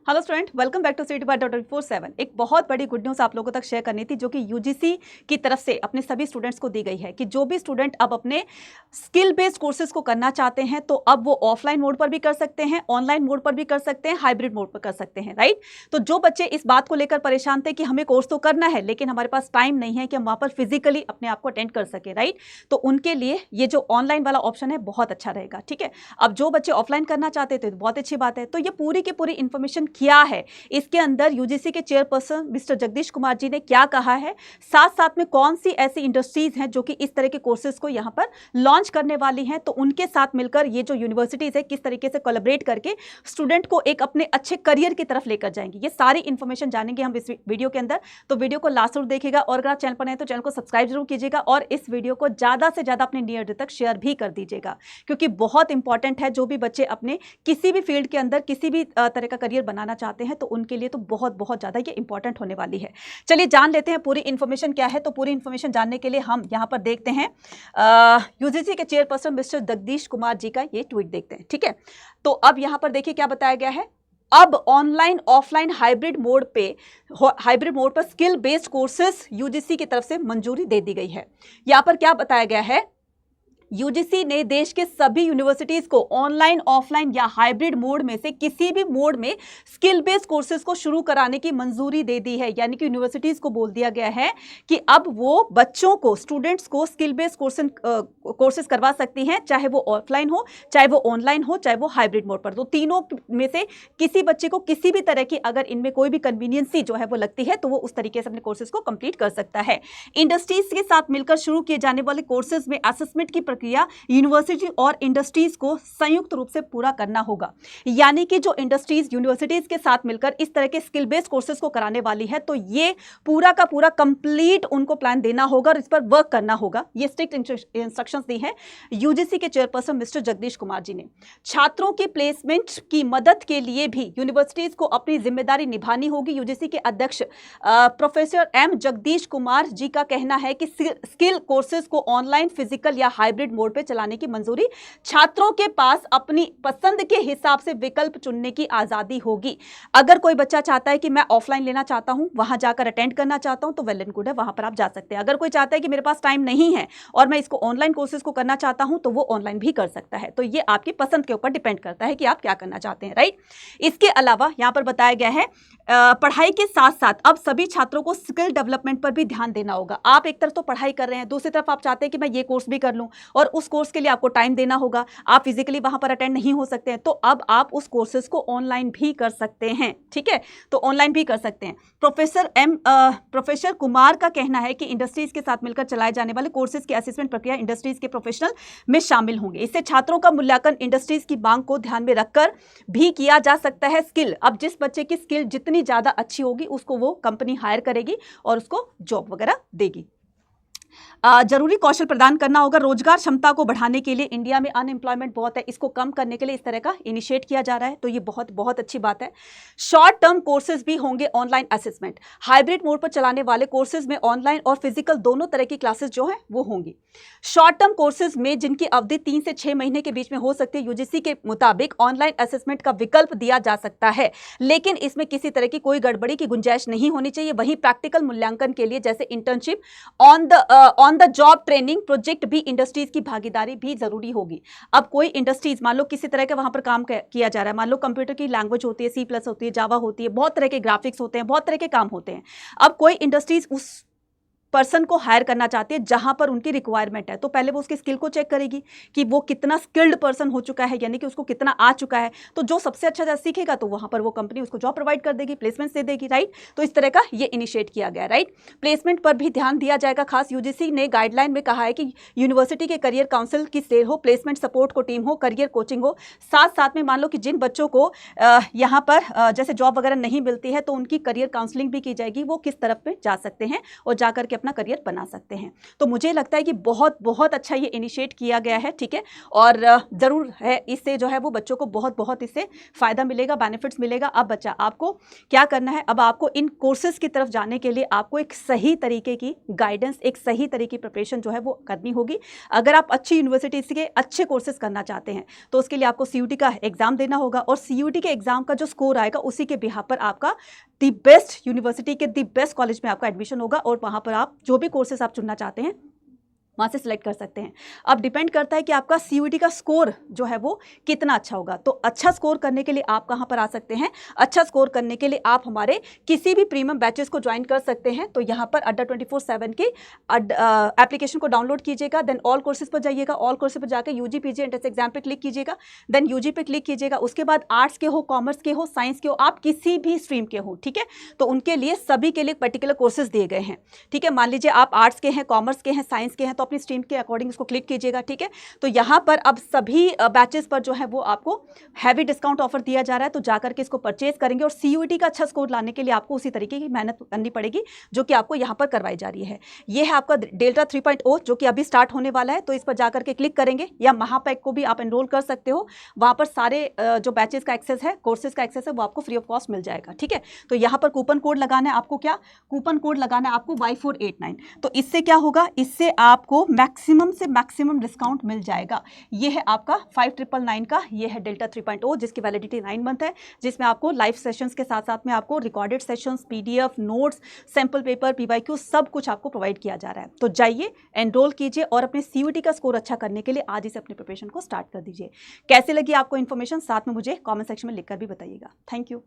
Hello student, welcome back to CET/24/7। एक बहुत बड़ी गुड न्यूज़ आप लोगों तक शेयर करनी थी जो कि यूजीसी की तरफ से अपने सभी स्टूडेंट्स को दी गई है कि जो भी स्टूडेंट अब अपने स्किल बेस्ड कोर्सेज को करना चाहते हैं तो अब वो ऑफलाइन मोड पर भी कर सकते हैं, ऑनलाइन मोड पर भी कर सकते हैं, हाइब्रिड मोड पर कर सकते हैं, राइट। तो जो बच्चे इस बात को लेकर परेशान थे कि हमें कोर्स तो करना है लेकिन हमारे पास टाइम नहीं है कि हम वहाँ पर फिजिकली अपने आप को अटेंड कर सके, राइट, तो उनके लिए ये जो ऑनलाइन वाला ऑप्शन है बहुत अच्छा रहेगा। ठीक है, अब जो बच्चे ऑफलाइन करना चाहते थे तो बहुत अच्छी बात है। तो ये पूरी की पूरी इंफॉर्मेशन क्या है, इसके अंदर यूजीसी के चेयरपर्सन मिस्टर जगदीश कुमार जी ने क्या कहा है, साथ साथ में कौन सी ऐसी इंडस्ट्रीज हैं जो कि इस तरह के कोर्सेज को यहां पर लॉन्च करने वाली हैं, तो उनके साथ मिलकर ये जो यूनिवर्सिटीज है किस तरीके से कोलैबोरेट करके स्टूडेंट को एक अपने अच्छे करियर की तरफ लेकर जाएंगे, ये सारी इंफॉर्मेशन जानेंगे हम इस वीडियो के अंदर। तो वीडियो को लास्ट तक देखिएगा और अगर आप चैनल पर नए तो चैनल को सब्सक्राइब जरूर कीजिएगा और इस वीडियो को ज्यादा से ज्यादा अपने नियर तक शेयर भी कर दीजिएगा क्योंकि बहुत इंपॉर्टेंट है। जो भी बच्चे अपने किसी भी फील्ड के अंदर किसी भी तरह का करियर बनाना चाहते हैं तो उनके लिए तो बहुत बहुत ज्यादा ये इंपॉर्टेंट होने वाली है। चलिए जान लेते हैं पूरी इंफॉर्मेशन क्या है। तो पूरी इंफॉर्मेशन जानने के लिए हम यहां पर देखते हैं यूजीसी के चेयरपर्सन मिस्टर जगदीश कुमार जी का ये ट्वीट देखते हैं। ठीक है, तो अब यहां पर देखिए क्या बताया गया है। अब ऑनलाइन ऑफलाइन हाइब्रिड मोड पर स्किल बेस्ड कोर्सेज यूजीसी की तरफ से मंजूरी दे दी गई है। यहां पर क्या बताया गया है, यूजीसी ने देश के सभी यूनिवर्सिटीज को ऑनलाइन ऑफलाइन या हाइब्रिड मोड में से किसी भी मोड में स्किल बेस्ड कोर्सेज को शुरू कराने की मंजूरी दे दी है। यानी कि यूनिवर्सिटीज को बोल दिया गया है कि अब वो बच्चों को, स्टूडेंट्स को स्किल बेस्ड कोर्सेज करवा सकती हैं, चाहे वो ऑफलाइन हो, चाहे वो ऑनलाइन हो, चाहे वो हाइब्रिड मोड पर। तो तीनों में से किसी बच्चे को किसी भी तरह की अगर इनमें कोई भी कन्वीनियंसी जो है वो लगती है तो वो उस तरीके से अपने कोर्सेज को कंप्लीट कर सकता है। इंडस्ट्रीज के साथ मिलकर शुरू किए जाने वाले कोर्सेज में असेसमेंट की प्रक्रिया यूनिवर्सिटी और इंडस्ट्रीज को संयुक्त रूप से पूरा करना होगा। यानी कि जो इंडस्ट्रीज यूनिवर्सिटीज के साथ मिलकर इस तरह के स्किल बेस्ड कोर्सेज को कराने वाली है तो ये पूरा का पूरा कंप्लीट उनको प्लान देना होगा और इस पर वर्क करना होगा। ये स्ट्रिक्ट इंस्ट्रक्शंस दी है यूजीसी के चेयरपर्सन मिस्टर जगदीश कुमार जी ने। छात्रों की प्लेसमेंट की मदद के लिए भी यूनिवर्सिटीज को अपनी जिम्मेदारी निभानी होगी। यूजीसी के अध्यक्ष प्रोफेसर एम जगदीश कुमार जी का कहना है कि स्किल कोर्सेज को ऑनलाइन, फिजिकल या हाइब्रिड मोड पे चलाने की मंजूरी छात्रों के पास अपनी पसंद के हिसाब से विकल्प चुनने की आजादी होगी। अगर कोई बच्चा चाहता है कि मैं ऑफलाइन लेना चाहता हूं, वहां जाकर अटेंड करना चाहता हूं तो वेल एंड गुड है, वहां पर आप जा सकते हैं। अगर कोई चाहता है कि मेरे पास टाइम नहीं है और मैं इसको ऑनलाइन कोर्सेज को करना चाहता हूं तो वो ऑनलाइन भी कर सकता है। तो ये आपकी पसंद के ऊपर डिपेंड करता है कि आप क्या करना चाहते हैं, राइट। इसके अलावा यहां पर बताया गया है पढ़ाई के साथ साथ अब सभी छात्रों को स्किल डेवलपमेंट पर भी ध्यान देना होगा। आप एक तरफ तो पढ़ाई कर रहे हैं, दूसरी तरफ आप चाहते हैं कि मैं ये कोर्स भी कर लूं और उस कोर्स के लिए आपको टाइम देना होगा, आप फिजिकली वहां पर अटेंड नहीं हो सकते हैं, तो अब आप उस कोर्सेज को ऑनलाइन भी कर सकते हैं। ठीक है, तो ऑनलाइन भी कर सकते हैं। प्रोफेसर कुमार का कहना है कि इंडस्ट्रीज के साथ मिलकर चलाए जाने वाले कोर्सेज की असेसमेंट प्रक्रिया इंडस्ट्रीज के प्रोफेशनल में शामिल होंगे। इससे छात्रों का मूल्यांकन इंडस्ट्रीज की मांग को ध्यान में रखकर भी किया जा सकता है। स्किल, अब जिस बच्चे की स्किल जितनी ज्यादा अच्छी होगी उसको वो कंपनी हायर करेगी और उसको जॉब वगैरह देगी। जरूरी कौशल प्रदान करना होगा। रोजगार क्षमता को बढ़ाने के लिए, इंडिया में अनएम्प्लॉयमेंट बहुत है, इसको कम करने के लिए इस तरह का इनिशिएट किया जा रहा है, तो ये बहुत बहुत अच्छी बात है। शॉर्ट टर्म कोर्सेज भी होंगे ऑनलाइन असेसमेंट। हाइब्रिड मोड पर चलाने वाले कोर्सेज में ऑनलाइन और फिजिकल दोनों तरह की क्लासेस जो है वो होंगी। शॉर्ट टर्म कोर्सेज में जिनकी अवधि 3 से 6 महीने के बीच में हो सकती है, यूजीसी के मुताबिक ऑनलाइन असेसमेंट का विकल्प दिया जा सकता है, लेकिन इसमें किसी तरह की कोई गड़बड़ी की गुंजाइश नहीं होनी चाहिए। वहीं प्रैक्टिकल मूल्यांकन के लिए जैसे internship, on the job training, project भी इंडस्ट्रीज की भागीदारी भी जरूरी होगी। अब कोई इंडस्ट्रीज, मान लो किसी तरह का वहां पर काम किया जा रहा है, मान लो कंप्यूटर की लैंग्वेज होती है, C+ होती है, जावा होती है, बहुत तरह के ग्राफिक्स होते हैं, बहुत तरह के काम होते हैं। अब कोई इंडस्ट्रीज उस पर्सन को हायर करना चाहती है जहां पर उनकी रिक्वायरमेंट है, तो पहले वो उसकी स्किल को चेक करेगी कि वो कितना स्किल्ड पर्सन हो चुका है, यानी कि उसको कितना आ चुका है। तो जो सबसे अच्छा सीखेगा तो वहां पर वो कंपनी उसको जॉब प्रोवाइड कर देगी, प्लेसमेंट दे देगी, राइट। तो इस तरह का ये इनिशिएट किया गया, राइट। प्लेसमेंट पर भी ध्यान दिया जाएगा। खास यूजीसी ने गाइडलाइन में कहा है कि यूनिवर्सिटी के करियर काउंसिल की सेल हो, प्लेसमेंट सपोर्ट को टीम हो, करियर कोचिंग हो। साथ साथ में मान लो कि जिन बच्चों को यहाँ पर जैसे जॉब वगैरह नहीं मिलती है तो उनकी करियर काउंसलिंग भी की जाएगी, वो किस तरफ में जा सकते हैं और जाकर के अपना करियर बना सकते हैं। तो मुझे लगता है कि बहुत बहुत अच्छा ये इनिशिएट किया गया है, ठीक है, और ज़रूर है इससे जो है वो बच्चों को बहुत बहुत इससे फ़ायदा मिलेगा, बेनिफिट्स मिलेगा। अब बच्चा आपको क्या करना है, अब आपको इन कोर्सेज़ की तरफ जाने के लिए आपको एक सही तरीके की गाइडेंस, एक सही तरीके की प्रिपरेशन जो है वो करनी होगी। अगर आप अच्छी यूनिवर्सिटी के अच्छे कोर्सेज करना चाहते हैं तो उसके लिए आपको CUT का एग्जाम देना होगा, और CUT के एग्जाम का जो स्कोर आएगा उसी के बिहाफ पर आपका दी बेस्ट यूनिवर्सिटी के दी बेस्ट कॉलेज में आपका एडमिशन होगा, और वहां पर आप जो भी कोर्सेज आप चुनना चाहते हैं वहाँ से सिलेक्ट कर सकते हैं। अब डिपेंड करता है कि आपका CUT का स्कोर जो है वो कितना अच्छा होगा। तो अच्छा स्कोर करने के लिए आप कहाँ पर आ सकते हैं, अच्छा स्कोर करने के लिए आप हमारे किसी भी प्रीमियम बैचेस को ज्वाइन कर सकते हैं। तो यहाँ पर अड्डा 24/7 की एप्लीकेशन को डाउनलोड कीजिएगा, देन ऑल कोर्सेज पर जाइएगा, ऑल कोर्सेज पर जाकर UG PG एंट्रेंस एग्जाम पे क्लिक कीजिएगा, देन UG पे क्लिक कीजिएगा। उसके बाद आर्ट्स के हो, कॉमर्स के हो, साइंस के हो, आप किसी भी स्ट्रीम के हो, ठीक है, तो उनके लिए सभी के लिए पर्टिकुलर कोर्सेज दिए गए हैं, ठीक है। मान लीजिए आप आर्ट्स के हैं, कॉमर्स के हैं, साइंस के हैं, तो अपनी स्ट्रीम के अकॉर्डिंग इसको क्लिक कीजिएगा, ठीक है। तो यहाँ पर अब सभी बैचेस पर जो है वो आपको हैवी डिस्काउंट ऑफर दिया जा रहा है, तो जाकर के इसको परचेज करेंगे। और CUT का अच्छा स्कोर लाने के लिए आपको उसी तरीके की मेहनत करनी पड़ेगी जो कि आपको यहाँ पर करवाई जा रही है। ये है आपका डेल्टा 3.0 जो कि अभी स्टार्ट होने वाला है, तो इस पर जाकर के क्लिक करेंगे, या महापैक को भी आप एनरोल कर सकते हो। वहाँ पर सारे जो बैचेस का एक्सेस है, कोर्सेज का एक्सेस है, वो आपको फ्री ऑफ कॉस्ट मिल जाएगा, ठीक है। तो यहाँ पर कूपन कोड लगाना है आपको, क्या कूपन कोड लगाना है आपको Y489। तो इससे क्या होगा, इससे आपको मैक्सिमम से मैक्सिमम डिस्काउंट मिल जाएगा। ये है आपका 5999 का, ये है डेल्टा 3.0 जिसकी वैलिडिटी 9 मंथ है, जिसमें आपको लाइव सेशंस के साथ साथ में आपको recorded sessions, PDF notes, sample paper, PYQ सब कुछ आपको प्रोवाइड किया जा रहा है। तो जाइए, एनरोल कीजिए और अपने CUT का स्कोर अच्छा करने के लिए आज से अपनी प्रिपरेशन को स्टार्ट कर दीजिए। कैसे लगी आपको इन्फॉर्मेशन, साथ में मुझे कॉमेंट सेक्शन में लिखकर भी बताइएगा। Thank you.